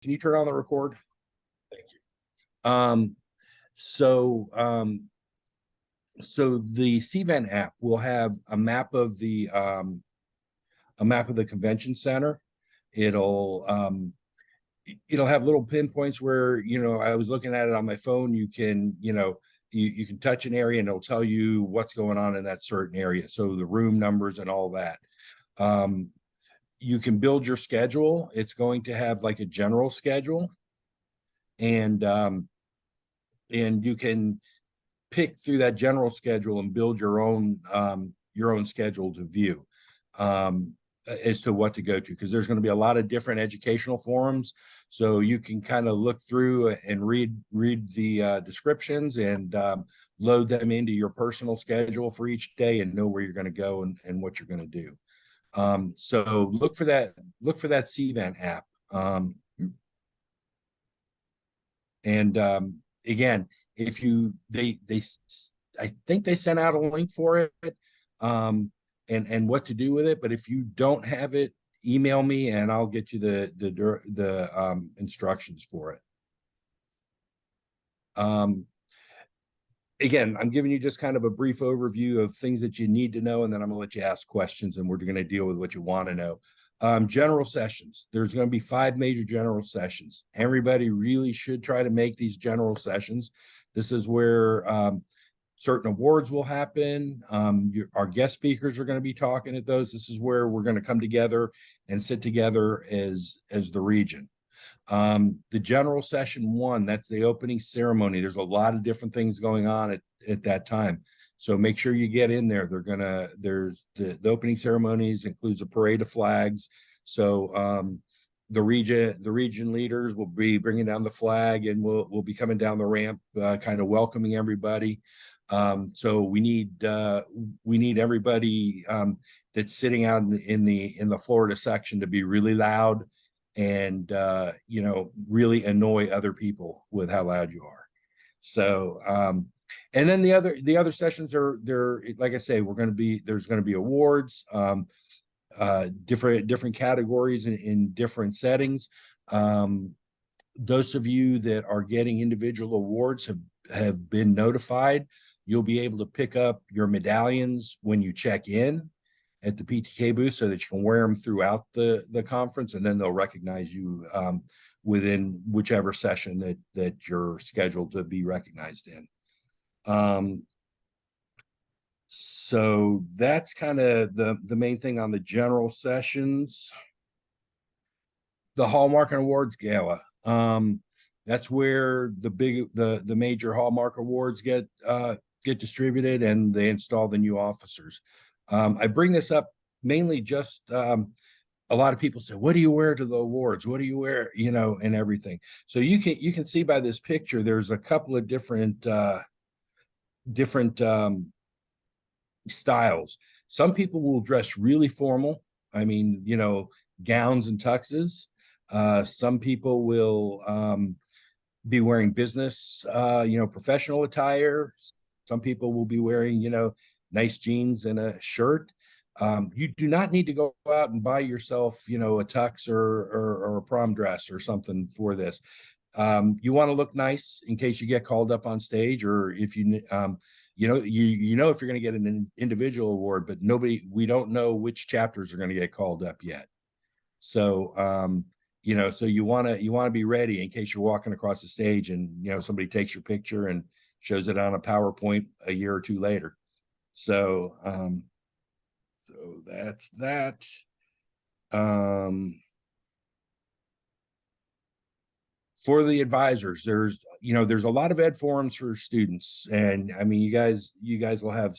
can you turn on the record? Thank you. So the CVent app will have a map of the convention center. It'll have little pinpoints where, I was looking at it on my phone. You can, you can touch an area and it'll tell you what's going on in that certain area. So the room numbers and all that. You can build your schedule. It's going to have like a general schedule, and you can pick through that general schedule and build your own schedule to view as to what to go to, because there's going to be a lot of different educational forums. So you can kind of look through and read the descriptions and load them into your personal schedule for each day and know where you're going to go and what you're going to do. So look for that CVent app. Again, if you I think they sent out a link for it, and what to do with it. But if you don't have it, email me and I'll get you the instructions for it. Again, I'm giving you just kind of a brief overview of things that you need to know, and then I'm going to let you ask questions, and we're going to deal with what you want to know. General sessions. There's going to be 5 major general sessions. Everybody really should try to make these general sessions. This is where certain awards will happen. Our guest speakers are going to be talking at those. This is where we're going to come together and sit together as the region. The general session 1, that's the opening ceremony. There's a lot of different things going on at that time. So make sure you get in there. There's the opening ceremonies includes a parade of flags. So the region leaders will be bringing down the flag, and we'll be coming down the ramp, kind of welcoming everybody. So we need everybody that's sitting out in the Florida section to be really loud and really annoy other people with how loud you are. So and then the other sessions they're like I say, there's going to be awards, different categories in different settings. Those of you that are getting individual awards have been notified. You'll be able to pick up your medallions when you check in at the PTK booth, so that you can wear them throughout the conference, and then they'll recognize you within whichever session that you're scheduled to be recognized in. So that's kind of the main thing on the general sessions. The Hallmark and Awards Gala. That's where the major Hallmark awards get distributed, and they install the new officers. I bring this up mainly just a lot of people say, what do you wear to the awards? What do you wear, and everything. So you can see by this picture, there's a couple of different styles. Some people will dress really formal. I mean, gowns and tuxes. Some people will be wearing business, professional attire. Some people will be wearing, nice jeans and a shirt. You do not need to go out and buy yourself, a tux or a prom dress or something for this. You want to look nice in case you get called up on stage, or if if you're going to get an individual award, but we don't know which chapters are going to get called up yet. So, so you want to be ready in case you're walking across the stage and, somebody takes your picture and shows it on a PowerPoint a year or two later. So, so that's that. For the advisors, there's a lot of ed forums for students, and I mean, you guys will have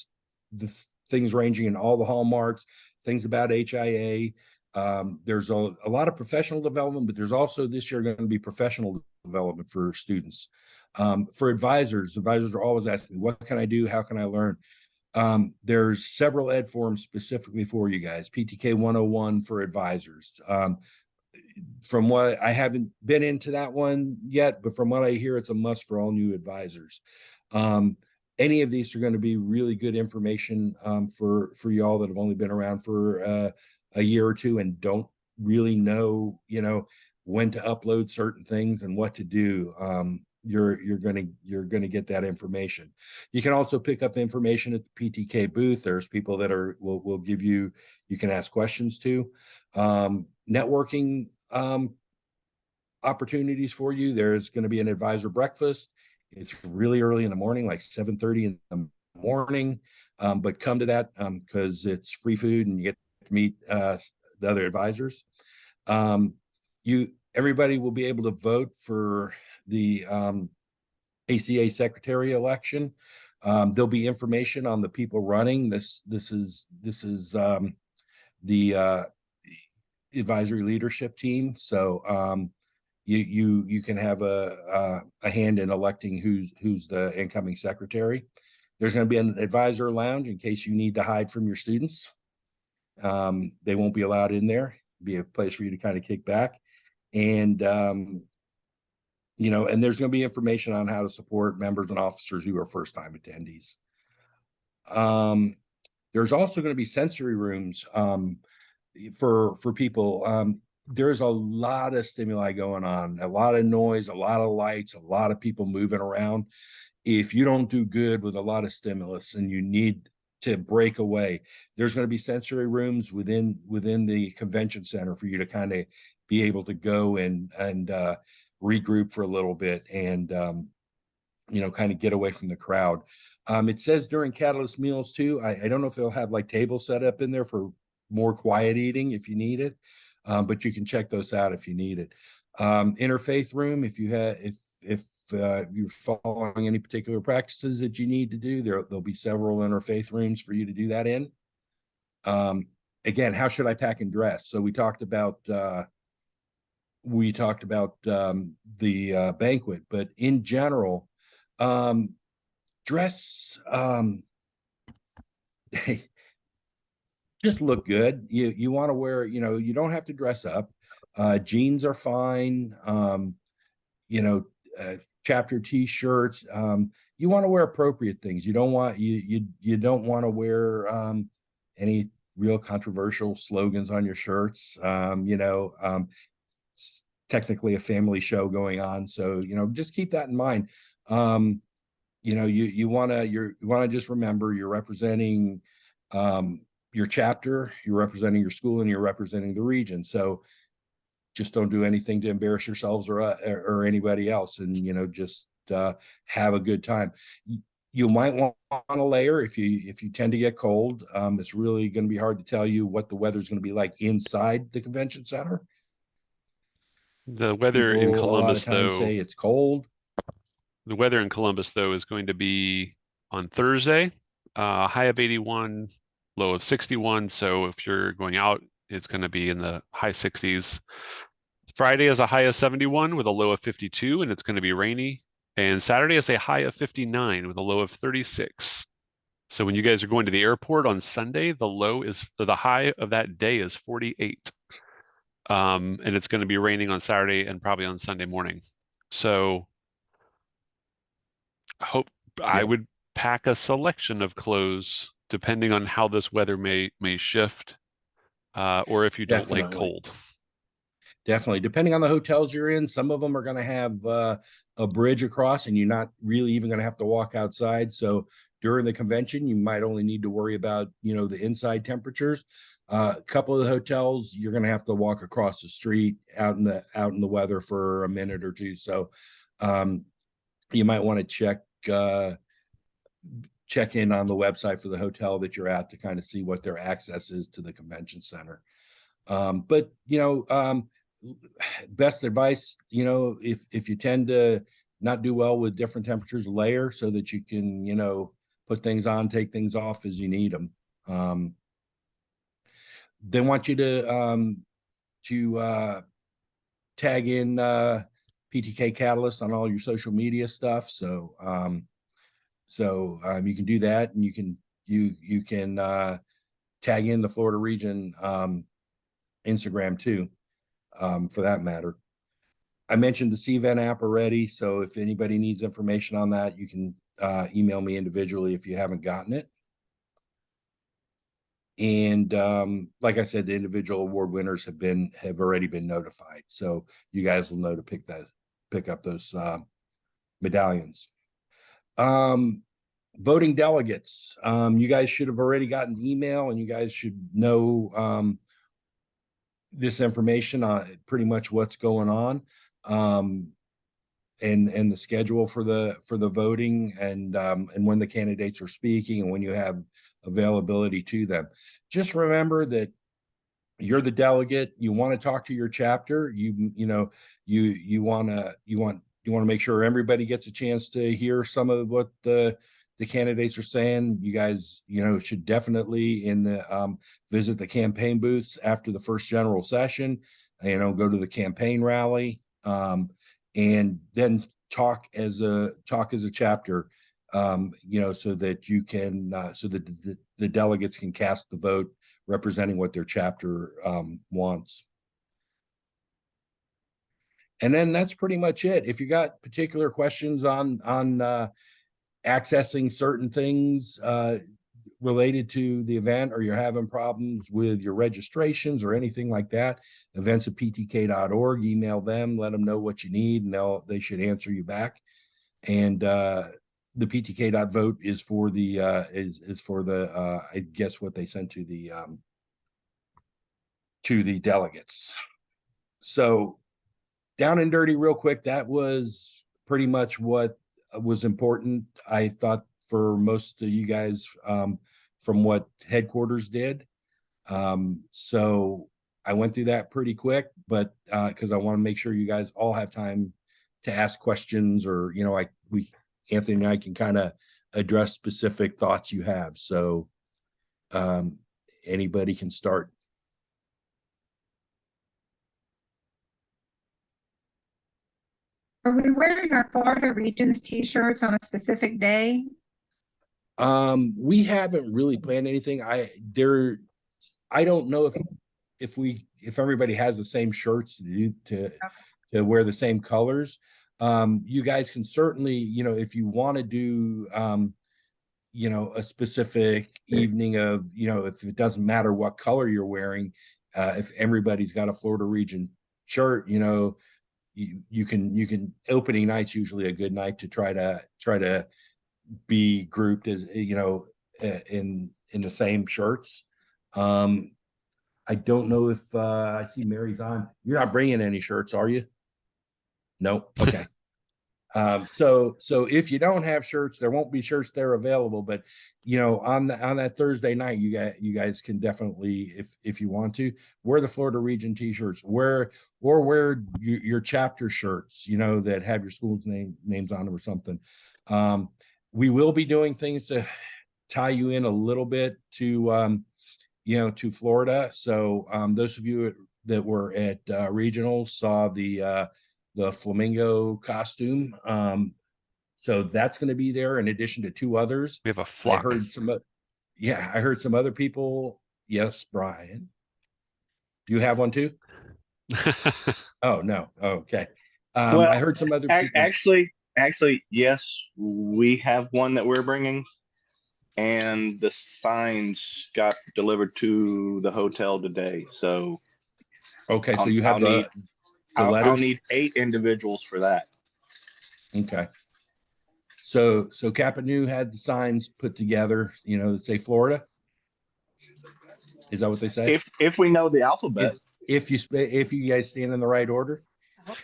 the things ranging in all the hallmarks, things about HIA. There's a lot of professional development, but there's also this year going to be professional development for students. For advisors are always asking me, what can I do? How can I learn? There's several ed forums specifically for you guys. PTK 101 for advisors. From what I haven't been into that one yet, but from what I hear, it's a must for all new advisors. Any of these are going to be really good information for y'all that have only been around for a year or two and don't really know, when to upload certain things and what to do, you're gonna get that information. You can also pick up information at the PTK booth. There's people that will give you can ask questions to. Networking opportunities for you. There's going to be an advisor breakfast. It's really early in the morning, like 7:30 in the morning, but come to that because it's free food and you get to meet the other advisors. Everybody will be able to vote for the ACA secretary election. There'll be information on the people running. This is the advisory leadership team. So you can have a hand in electing who's the incoming secretary. There's going to be an advisor lounge in case you need to hide from your students. They won't be allowed in there. It'll be a place for you to kind of kick back. And and there's going to be information on how to support members and officers who are first-time attendees. There's also going to be sensory rooms for people. There's a lot of stimuli going on, a lot of noise, a lot of lights, a lot of people moving around. If you don't do good with a lot of stimulus and you need to break away, there's going to be sensory rooms within the convention center for you to kind of be able to go and regroup for a little bit and kind of get away from the crowd. It says during Catalyst meals too. I don't know if they'll have like tables set up in there for more quiet eating if you need it, but you can check those out if you need it. Interfaith room, if you're following any particular practices that you need to do, there'll be several interfaith rooms for you to do that in. Again, how should I pack and dress? So we talked about the banquet, but in general, dress just look good. You want to wear, you don't have to dress up. Jeans are fine. Chapter t-shirts. You want to wear appropriate things. You don't want you don't want to wear any real controversial slogans on your shirts. Technically a family show going on, so just keep that in mind. You want to just remember you're representing your chapter, you're representing your school, and you're representing the region. So just don't do anything to embarrass yourselves or anybody else, and just have a good time. You might want a layer if you tend to get cold. It's really going to be hard to tell you what the weather's going to be like inside the convention center. The weather in Columbus, a lot of times though, say it's cold. The weather in Columbus, though, is going to be on Thursday, high of 81, low of 61. So if you're going out, it's going to be in the high 60s. Friday is a high of 71 with a low of 52, and it's going to be rainy. And Saturday is a high of 59 with a low of 36. So when you guys are going to the airport on Sunday, the high of that day is 48. And it's going to be raining on Saturday and probably on Sunday morning. So I would pack a selection of clothes depending on how this weather may shift, or if you don't like cold. Definitely. Depending on the hotels you're in, some of them are going to have a bridge across and you're not really even going to have to walk outside. So during the convention, you might only need to worry about, the inside temperatures. A couple of the hotels, you're going to have to walk across the street out in the weather for a minute or two. So you might want to check in on the website for the hotel that you're at to kind of see what their access is to the convention center. But best advice, if you tend to not do well with different temperatures, layer so that you can, put things on, take things off as you need them. They want you to tag in PTK Catalyst on all your social media stuff. So you can do that, and you can tag in the Florida region Instagram too, for that matter. I mentioned the CVEN app already, so if anybody needs information on that, you can email me individually if you haven't gotten it. And like I said, the individual award winners have already been notified. So you guys will know to pick up those medallions. Voting delegates. You guys should have already gotten an email, and you guys should know this information on pretty much what's going on. And the schedule for the voting, and when the candidates are speaking and when you have availability to them. Just remember that you're the delegate. You want to talk to your chapter. You want to make sure everybody gets a chance to hear some of what the candidates are saying. You guys, should definitely visit the campaign booths after the first general session. Go to the campaign rally. And then talk as a chapter, so that you can, so that the delegates can cast the vote representing what their chapter wants. And then that's pretty much it. If you got particular questions on accessing certain things related to the event, or you're having problems with your registrations or anything like that, events@ptk.org, email them, let them know what you need, and they should answer you back. And the ptk.vote is for the I guess what they sent to the delegates. So down and dirty real quick, that was pretty much what was important, I thought, for most of you guys, from what headquarters did. So I went through that pretty quick, but because I want to make sure you guys all have time to ask questions, or Anthony and I can kind of address specific thoughts you have. So anybody can start. Are we wearing our Florida Regions t-shirts on a specific day? We haven't really planned anything. I don't know if everybody has the same shirts to wear the same colors. You guys can certainly, if you want to do a specific evening of, if it doesn't matter what color you're wearing, if everybody's got a Florida Region shirt, you can opening night's usually a good night to try to be grouped as in the same shirts. I don't know if I see Mary's on. You're not bringing any shirts, are you? No. Okay. So if you don't have shirts, there won't be shirts there available. But on that Thursday night, you guys can definitely, if you want to, wear the Florida Region t-shirts, wear your chapter shirts, that have your school's names on them or something. We will be doing things to tie you in a little bit to to Florida. So those of you that were at regional saw the flamingo costume. So that's going to be there in addition to two others. We have a flock. I heard some other people. Yes, Brian. You have one too? Oh, no. Okay. Well, I heard some other people. Actually, yes, we have one that we're bringing, and the signs got delivered to the hotel today. So, okay, so you have the letters. I'll need 8 individuals for that. Okay. So Kapanu had the signs put together, that say Florida. Is that what they say? If we know the alphabet. If you guys stand in the right order.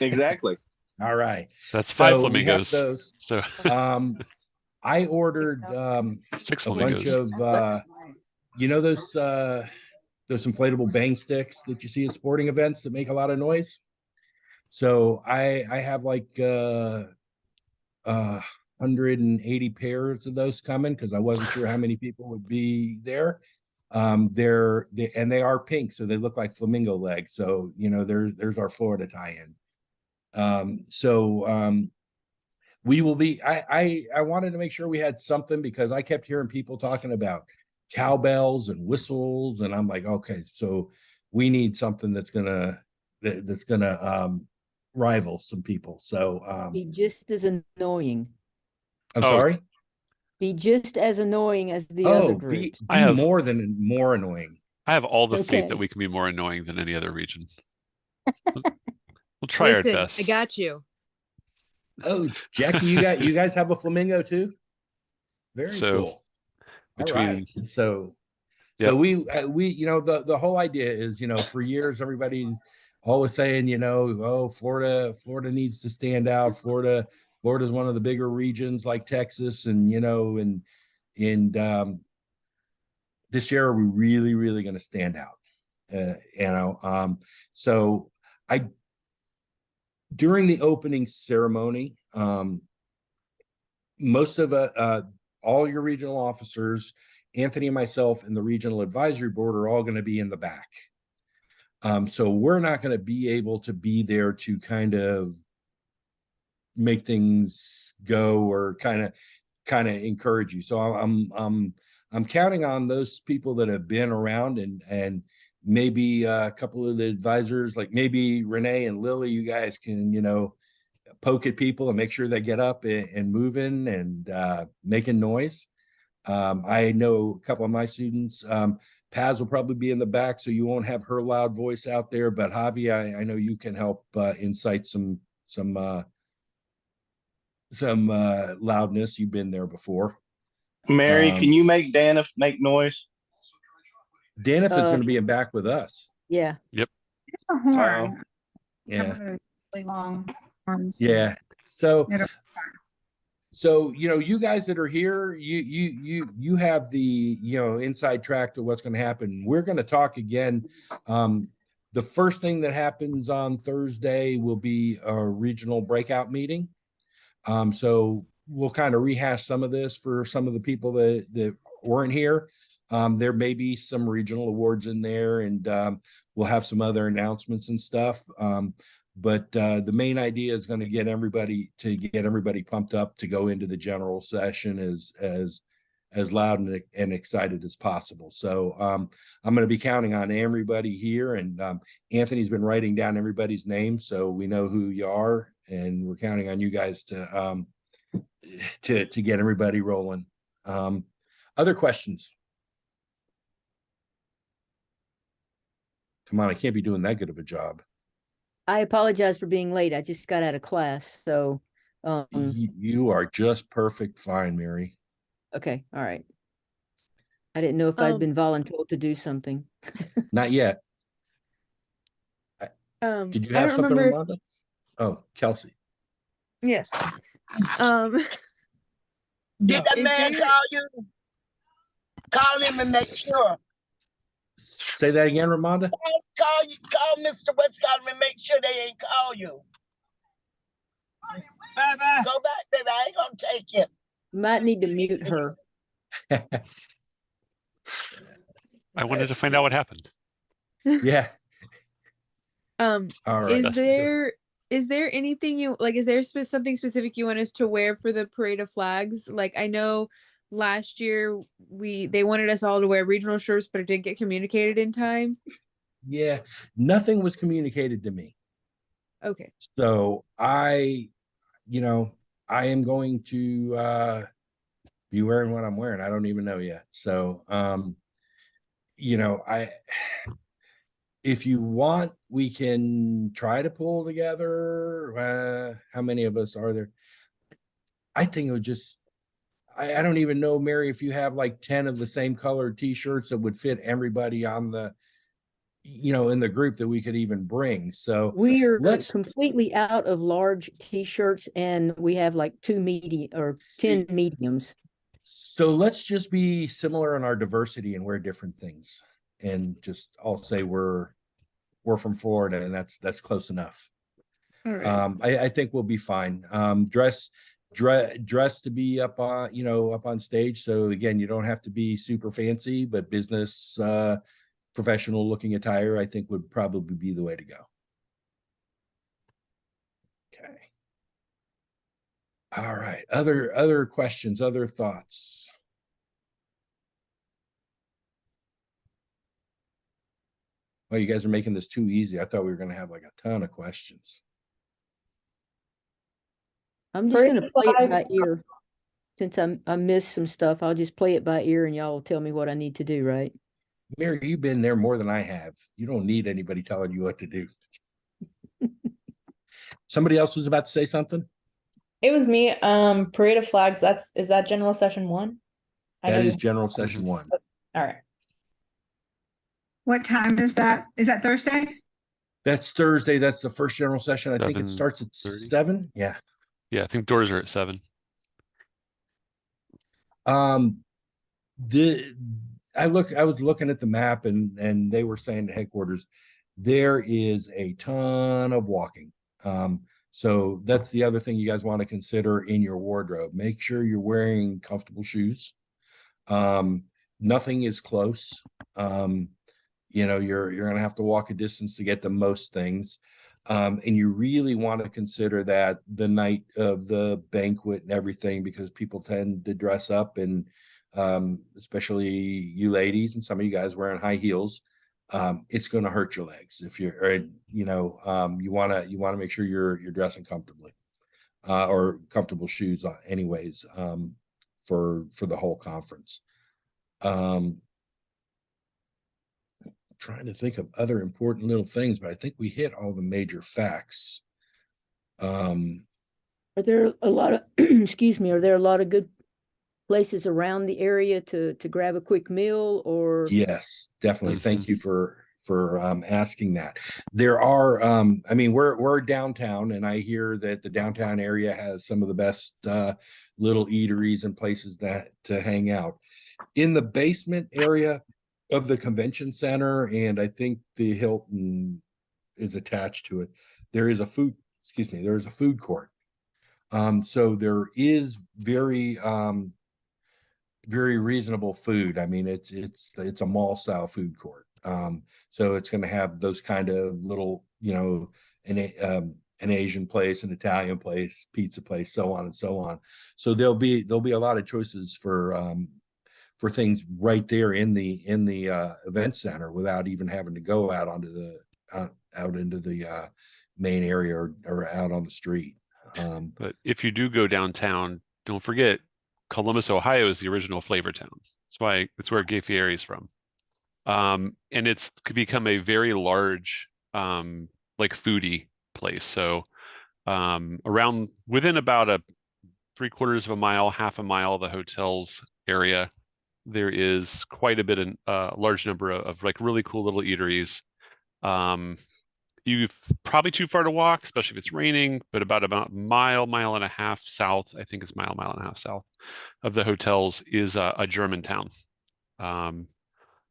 Exactly. All right. That's 5 flamingos. Those. So I ordered 6 a flamingos. bunch of those inflatable bang sticks that you see at sporting events that make a lot of noise. So I have like 180 pairs of those coming, because I wasn't sure how many people would be there. They are pink, so they look like flamingo legs. So there's our Florida tie-in. We will be. I wanted to make sure we had something, because I kept hearing people talking about cowbells and whistles, and I'm like, okay, so we need something that's gonna rival some people. So be just as annoying. I'm sorry. be just as annoying as the Oh, other be groups. I have- more annoying. I have all the faith Okay. that we can be more annoying than any other region. We'll try our Listen, best. I got you. Oh, Jackie, you guys have a flamingo too? Very So, cool. All between- right. So Yep. we you know the whole idea is, you know, for years everybody's always saying, you know, oh, Florida needs to stand out. Florida's one of the bigger regions like Texas, and you know, and this year we're really going to stand out. You know, so I during the opening ceremony, most of all your regional officers, Anthony and myself, and the regional advisory board are all going to be in the back. So we're not going to be able to be there to kind of make things go or kind of encourage you. So I'm counting on those people that have been around, and maybe a couple of the advisors, like maybe Renee and Lily, you guys can, you know, poke at people and make sure they get up and moving and making noise. I know a couple of my students, Paz will probably be in the back, so you won't have her loud voice out there. But Javi, I know you can help incite some loudness. You've been there before. Mary, can you make Dana make noise? Dennis is going to be in back with us. Yeah. A horn. Yeah. One of those really long horns. Yeah. So It'll- So, you know, you guys that are here, you have the, you know, inside track to what's going to happen. We're going to talk again. The first thing that happens on Thursday will be a regional breakout meeting. So we'll kind of rehash some of this for some of the people that weren't here. There may be some regional awards in there, and we'll have some other announcements and stuff. But the main idea is going to get everybody pumped up to go into the general session as loud and excited as possible. So I'm going to be counting on everybody here, and Anthony's been writing down everybody's name, so we know who you are, and we're counting on you guys to get everybody rolling. Other questions? Come on, I can't be doing that good of a job. I apologize for being late. I just got out of class. So, You are just perfect fine, Mary. okay. All right. I didn't know if I'd been voluntold to do something. Not yet. Did you have I don't something, remember. Ramonda? Oh, Kelsey. Yes. Did that Is man there- call you? Call him and make sure. Say that again, Ramonda. Call Mr. Westcott and make sure they ain't call you. Go back, baby. I ain't gonna take you. You might need to mute her. I wanted to find out what happened. Yeah. All right. Is there anything you like? Is there something specific you want us to wear for the parade of flags? Like, I know last year they wanted us all to wear regional shirts, but it didn't get communicated in time. Yeah. Nothing was communicated to me. Okay. So I am going to be wearing what I'm wearing. I don't even know yet. So if you want, we can try to pull together. How many of us are there? I think it would just, I don't even know, Mary, if you have like 10 of the same colored t-shirts that would fit everybody on the, in the group that we could even bring. So We are let's completely out of large t-shirts, and we have like 10 mediums. So let's just be similar in our diversity and wear different things. And just I'll say we're from Florida, and that's close enough. All right. I think we'll be fine. Dress to be up on stage. So again, you don't have to be super fancy, but business professional looking attire, I think, would probably be the way to go. Okay. All right. Other questions, other thoughts? Well, you guys are making this too easy. I thought we were going to have like a ton of questions. I'm just going to play it by ear. Since I missed some stuff, I'll just play it by ear and y'all will tell me what I need to do, right? Mary, you've been there more than I have. You don't need anybody telling you what to do. Somebody else was about to say something? It was me. Parade of Flags. Is that general session 1? I know That is you. general session 1. All right. What time is that? Is that Thursday? That's Thursday. That's the first general session. I think it starts at 7:30. 7. Yeah. Yeah, I think doors are at 7. I was looking at the map and they were saying to headquarters, there is a ton of walking. So that's the other thing you guys want to consider in your wardrobe. Make sure you're wearing comfortable shoes. Nothing is close. You're going to have to walk a distance to get to most things. And you really want to consider that the night of the banquet and everything, because people tend to dress up, and especially you ladies and some of you guys wearing high heels. It's going to hurt your legs if you want to make sure you're dressing comfortably, or comfortable shoes anyways, for the whole conference. Trying to think of other important little things, but I think we hit all the major facts. Are there a lot of, excuse me, are there a lot of good places around the area to grab a quick meal or? Yes, definitely. Thank you for asking that. There are, we're downtown, and I hear that the downtown area has some of the best little eateries and places to hang out. In the basement area of the convention center, and I think the Hilton is attached to it, there is a food court. So there is very reasonable food. I mean, it's a mall style food court. So it's going to have those kind of little, an Asian place, an Italian place, pizza place, so on and so on. So there'll be a lot of choices for things right there in the event center without even having to go out onto the out into the main area or out on the street. But if you do go downtown, don't forget Columbus, Ohio is the original flavor town. That's where Gay Fieri is from. And it's could become a very large like foodie place. So within about a 3/4 of a mile, half a mile of the hotel's area, there is quite a bit of large number of like really cool little eateries. You've probably too far to walk, especially if it's raining, but about a mile and a half south, I think it's mile and a half south of the hotels is a German town.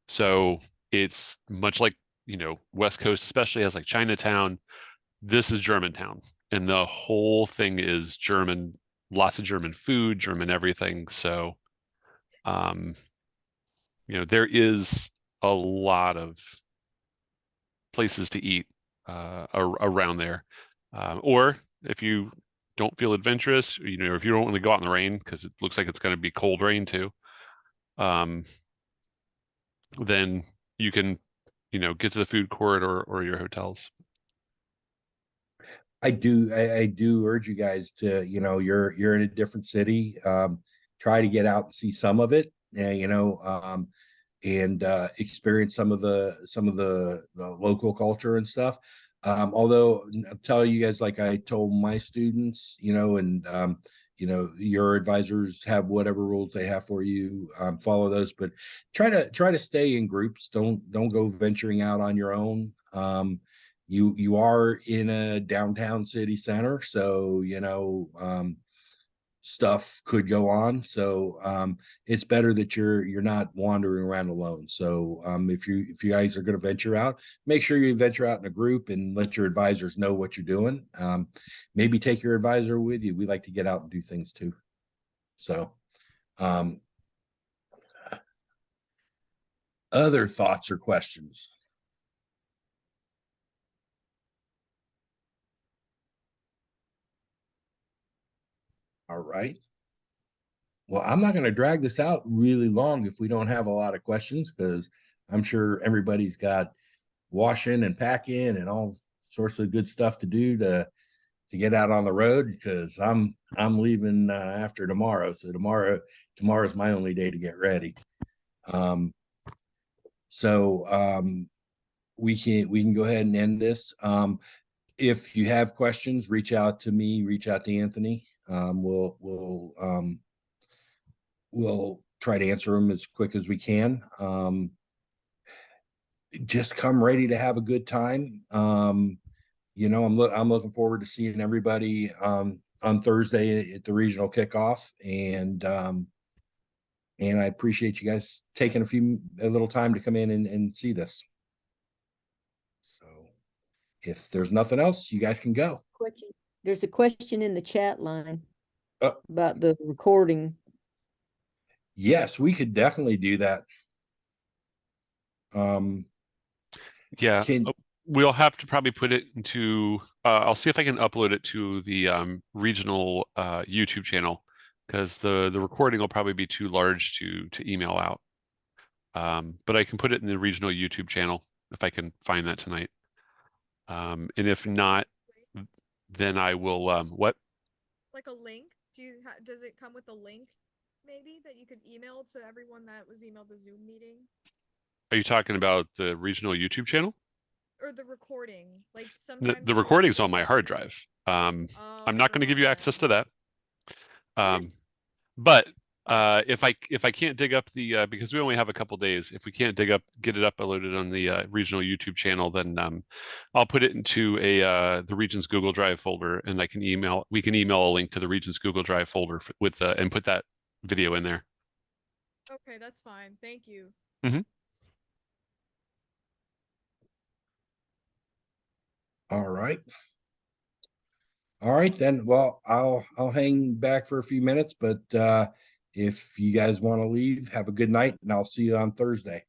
So it's much like, West Coast, especially has like Chinatown. This is Germantown, and the whole thing is German, lots of German food, German everything. So, there is a lot of places to eat around there. Or if you don't feel adventurous, if you don't want to go out in the rain, because it looks like it's going to be cold rain too, then you can, get to the food court or your hotels. I do urge you guys to, you're in a different city. Try to get out and see some of it, and experience some of the local culture and stuff. Although I'll tell you guys, like I told my students, your advisors have whatever rules they have for you, follow those, but try to stay in groups. Don't go venturing out on your own. You are in a downtown city center, so stuff could go on. So it's better that you're not wandering around alone. So if you guys are going to venture out, make sure you venture out in a group and let your advisors know what you're doing. Maybe take your advisor with you. We like to get out and do things too. So other thoughts or questions? All right. Well, I'm not going to drag this out really long if we don't have a lot of questions, because I'm sure everybody's got washing and packing and all sorts of good stuff to do to to get out on the road because I'm leaving after tomorrow. So tomorrow's my only day to get ready. We can go ahead and end this. If you have questions, reach out to me, reach out to Anthony. We'll try to answer them as quick as we can. Just come ready to have a good time. You know, I'm looking forward to seeing everybody on Thursday at the regional kickoff, and I appreciate you guys taking a little time to come in and see this. So if there's nothing else, you guys can go. There's a question in the chat line Oh. about the recording. Yes, we could definitely do that. Yeah, Can we'll have to probably put it into, I'll see if I can upload it to the regional YouTube channel, because the recording will probably be too large to email out. But I can put it in the regional YouTube channel if I can find that tonight. And if not, then I will, what? Like a link? Does it come with a link maybe that you could email to everyone that was emailed the Zoom meeting? Are you talking about the regional YouTube channel? Or the recording? Like sometimes The recording's on my hard drive. I'm not going to give you access to that. But if I can't dig up the because we only have a couple days, if we can't get it uploaded on the regional YouTube channel, then I'll put it into the region's Google Drive folder, and we can email a link to the region's Google Drive folder and put that video in there. Okay, that's fine. Thank you. Mm-hmm. All right. All right, then. Well, I'll hang back for a few minutes, but if you guys want to leave, have a good night, and I'll see you on Thursday.